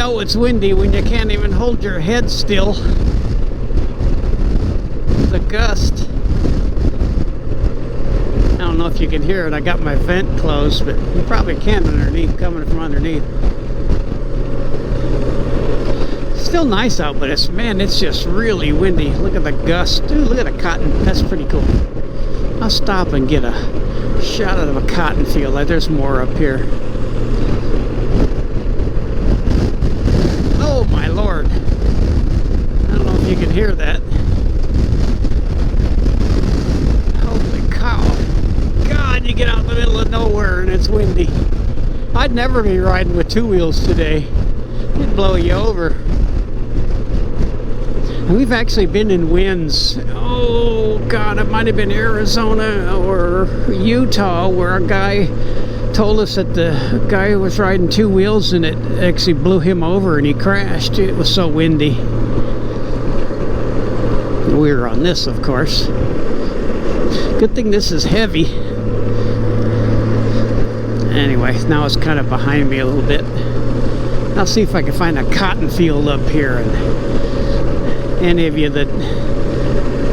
know it's windy when you can't even hold your head still. The gust. I don't know if you can hear it. I got my vent closed, but you probably can underneath, coming from underneath. Still nice out, but it's just really windy. Look at the gust. Dude, look at the cotton. That's pretty cool. I'll stop and get a shot of a cotton field. There's more up here. Oh my Lord. I don't know if you can hear that. Holy cow. God, you get out in the middle of nowhere and it's windy. I'd never be riding with two wheels today. It'd blow you over. And we've actually been in winds. Oh God, it might have been Arizona or Utah, where a guy told us that the guy was riding two wheels and it actually blew him over and he crashed. It was so windy. We were on this, of course. Good thing this is heavy. Anyway, now it's kind of behind me a little bit. I'll see if I can find a cotton field up here. And any of you that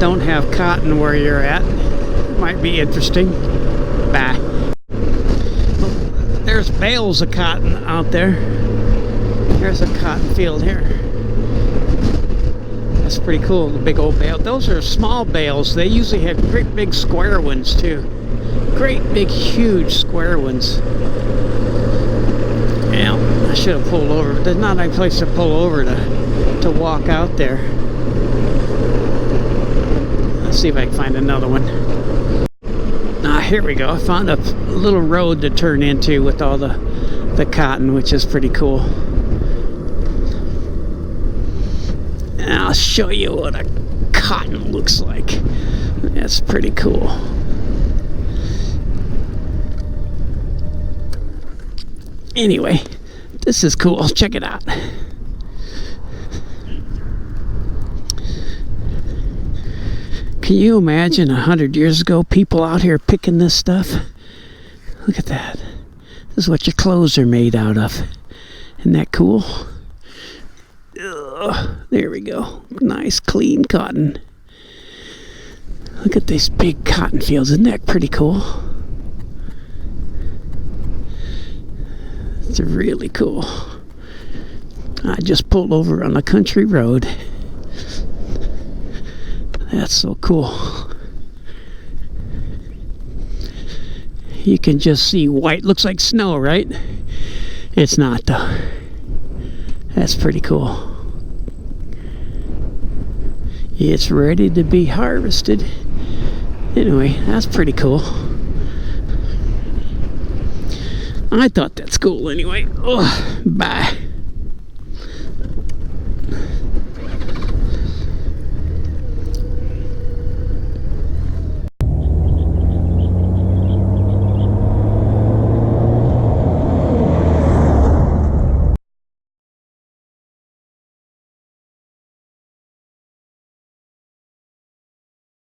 don't have cotton where you're at, might be interesting. Bye. There's bales of cotton out there. There's a cotton field here. That's pretty cool, the big old bale. Those are small bales. They usually have great big square ones too. Great big huge square ones. Yeah, I should have pulled over. There's not a place to pull over to walk out there. Let's see if I can find another one. Ah, here we go. I found a little road to turn into with all the cotton, which is pretty cool. And I'll show you what a cotton looks like. That's pretty cool. Anyway, this is cool. Check it out. Can you imagine 100 years ago, people out here picking this stuff? Look at that. This is what your clothes are made out of. Isn't that cool? Ugh, there we go. Nice, clean cotton. Look at these big cotton fields. Isn't that pretty cool? It's really cool. I just pulled over on a country road. That's so cool. You can just see white. Looks like snow, right? It's not though. That's pretty cool. It's ready to be harvested. Anyway, that's pretty cool. I thought that's cool anyway. Oh, bye.